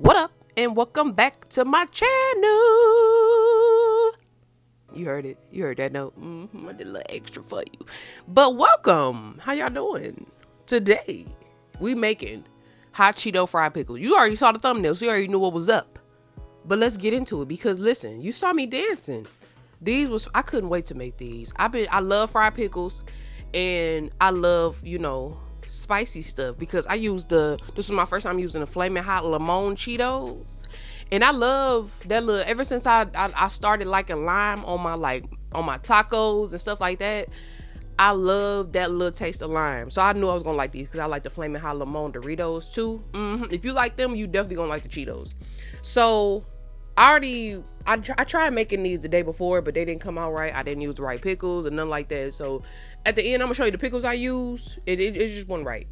What up? And welcome back to my channel. You heard it. You heard that note. I did a little extra for you. But welcome. How y'all doing? Today, we making hot Cheeto fried pickles. You already saw the thumbnail, so you already knew what was up. But let's get into it because listen, you saw me dancing. I couldn't wait to make these. I love fried pickles and I love, spicy stuff because this was my first time using the Flaming Hot Lemon Cheetos. And I love that ever since I started liking lime on my tacos and stuff like that. I love that little taste of lime. So I knew I was gonna like these because I like the Flaming Hot Lemon Doritos too. If you like them, you definitely gonna like the Cheetos. So I tried making these the day before, but they didn't come out right. I didn't use the right pickles and nothing like that. So at the end, I'm gonna show you the pickles I used. It just wasn't right.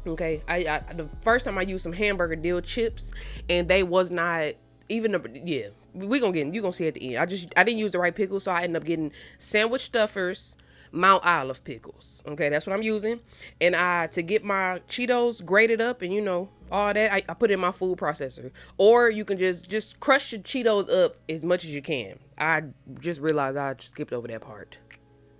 Okay, the first time I used some hamburger dill chips, and they was not even you gonna see at the end. I didn't use the right pickles, so I ended up getting sandwich stuffers, Mount Olive pickles. Okay, that's what I'm using. And to get my Cheetos grated up and all that, I put it in my food processor. Or you can just crush your Cheetos up as much as you can. I just realized I skipped over that part.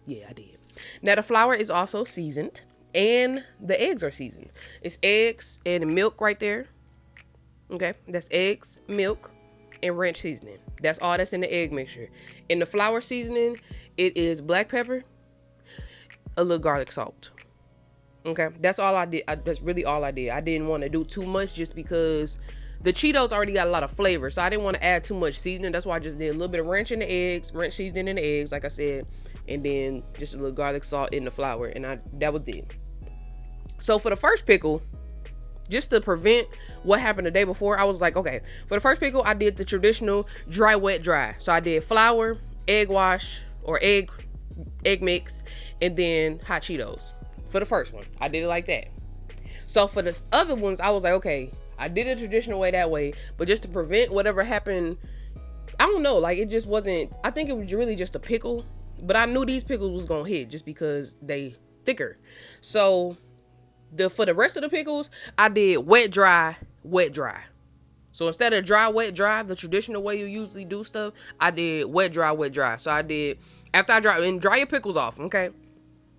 Yeah, I did. Now the flour is also seasoned. And the eggs are seasoned. It's eggs and milk right there. Okay, that's eggs, milk, and ranch seasoning. That's all that's in the egg mixture. In the flour seasoning, it is black pepper, a little garlic salt. Okay, that's all I did. That's really all I did. I didn't want to do too much just because the Cheetos already got a lot of flavor, so I didn't want to add too much seasoning. That's why I just did a little bit of ranch seasoning in the eggs, like I said, and then just a little garlic salt in the flour, and that was it. So for the first pickle, just to prevent what happened the day before, I was like, okay, for the first pickle, I did the traditional dry, wet, dry. So I did flour, egg wash, or egg mix, and then hot Cheetos. For the first one, I did it like that. So for the other ones, I was like, okay, I did it traditional way that way, but just to prevent whatever happened, I don't know, like it just wasn't, I think it was really just a pickle, but I knew these pickles was gonna hit just because they thicker. So for the rest of the pickles, I did wet, dry, wet, dry. So instead of dry, wet, dry, the traditional way you usually do stuff, I did wet, dry, wet, dry. So I did, after I dry your pickles off, okay?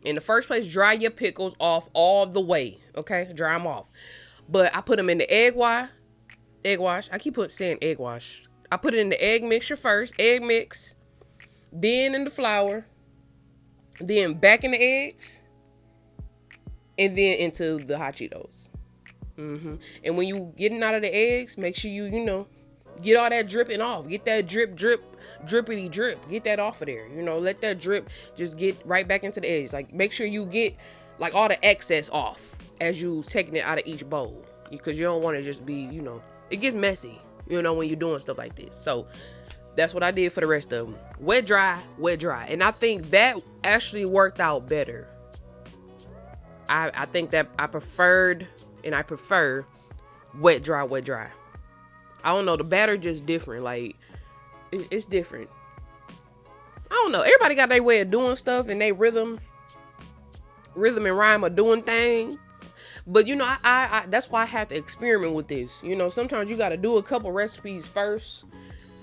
In the first place, dry your pickles off all the way, okay? Dry them off. But I put them in the egg wash. I keep saying egg wash. I put it in the egg mixture first, egg mix, then in the flour, then back in the eggs, and then into the hot Cheetos. And when you getting out of the eggs, make sure you get all that dripping off. Get that drippity drip. Get that off of there. Let that drip just get right back into the eggs. Like make sure you get like all the excess off as you taking it out of each bowl, because you don't want to just be, it gets messy, when you're doing stuff like this. So that's what I did for the rest of them. Wet, dry, wet, dry. And I think that actually worked out better. I think that I prefer wet, dry, wet, dry. I don't know. The batter just different. Like, it's different. I don't know. Everybody got their way of doing stuff and they rhythm and rhyme of doing things. But, I that's why I have to experiment with this. Sometimes you got to do a couple recipes first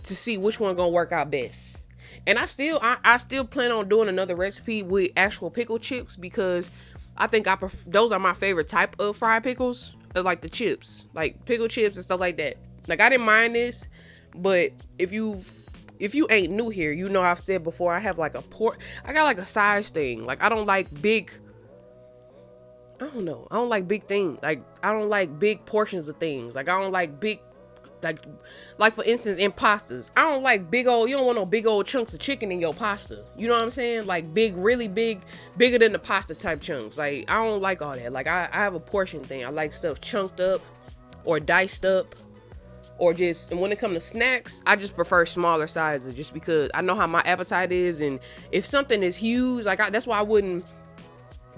to see which one gonna work out best. And I still plan on doing another recipe with actual pickle chips because I think those are my favorite type of fried pickles, like the chips, like pickle chips and stuff like that. Like I didn't mind this, but if you ain't new here, I've said before I have like I got like a size thing. Like I don't like big. I don't like big things. Like I don't like big portions of things. Like I don't like big. Like for instance, in pastas, I don't like you don't want no big old chunks of chicken in your pasta. You know what I'm saying? Like big, really big, bigger than the pasta type chunks. Like I don't like all that. Like I have a portion thing. I like stuff chunked up or diced up, and when it comes to snacks, I just prefer smaller sizes just because I know how my appetite is. And if something is huge, that's why I wouldn't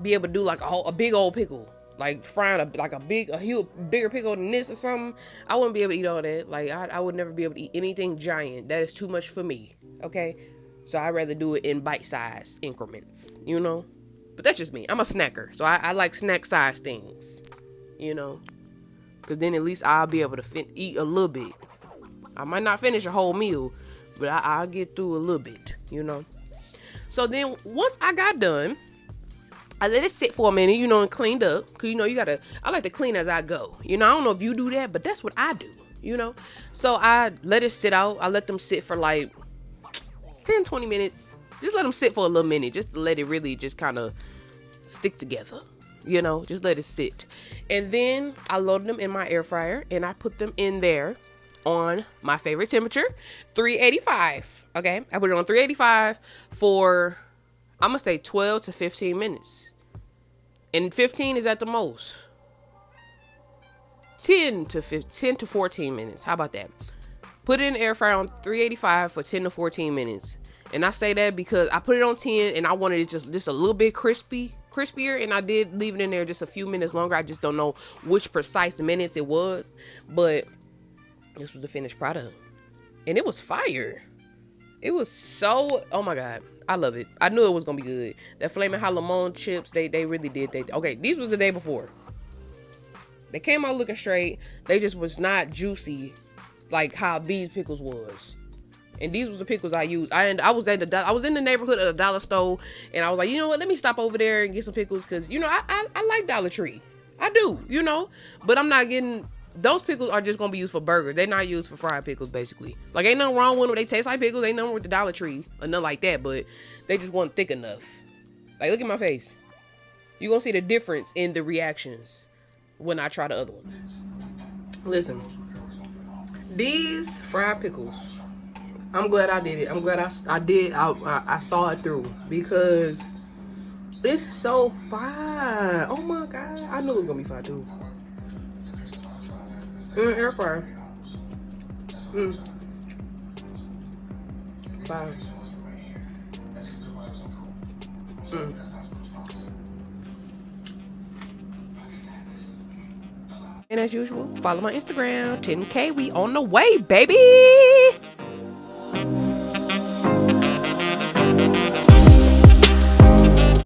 be able to do like a big old pickle. Like frying a bigger pickle than this or something, I wouldn't be able to eat all that. Like I would never be able to eat anything giant. That is too much for me. Okay, so I'd rather do it in bite-sized increments. But that's just me. I'm a snacker, so I like snack-sized things. because then at least I'll be able to eat a little bit. I might not finish a whole meal, but I'll get through a little bit, you know. So then once I got done, I let it sit for a minute, you know, and cleaned up. Because, you know, I like to clean as I go. You know, I don't know if you do that, but that's what I do, you know. So I let it sit out. I let them sit for like 10, 20 minutes. Just let them sit for a little minute, just to let it really just kind of stick together, you know. Just let it sit. And then I loaded them in my air fryer, and I put them in there on my favorite temperature, 385. Okay, I put it on 385 for, I'm gonna say 12 to 15 minutes. And 15 is at the most. 10 to 14 minutes. How about that? Put it in the air fryer on 385 for 10 to 14 minutes. And I say that because I put it on 10 and I wanted it just a little bit crispier, and I did leave it in there just a few minutes longer. I just don't know which precise minutes it was, but this was the finished product. And it was fire. It was so, oh my God, I love it. I knew it was gonna be good. That flaming hot lemon chips, they really did. Okay, these was the day before. They came out looking straight. They just was not juicy like how these pickles was. And these was the pickles I used. I was in the neighborhood of the dollar store, and I was like, you know what? Let me stop over there and get some pickles, because you know I like Dollar Tree. I do, you know, but I'm not getting. Those pickles are just gonna be used for burgers. They're not used for fried pickles, basically. Like, ain't nothing wrong with them. They taste like pickles. Ain't nothing wrong with the Dollar Tree or nothing like that. But they just weren't thick enough. Like, look at my face. You gonna see the difference in the reactions when I try the other one. Listen, these fried pickles, I'm glad I did it. I'm glad I did. I saw it through, because it's so fire. Oh my God, I knew it was gonna be fire too. In the air fryer. Fire. And as usual, follow my Instagram, 10K. We on the way, baby.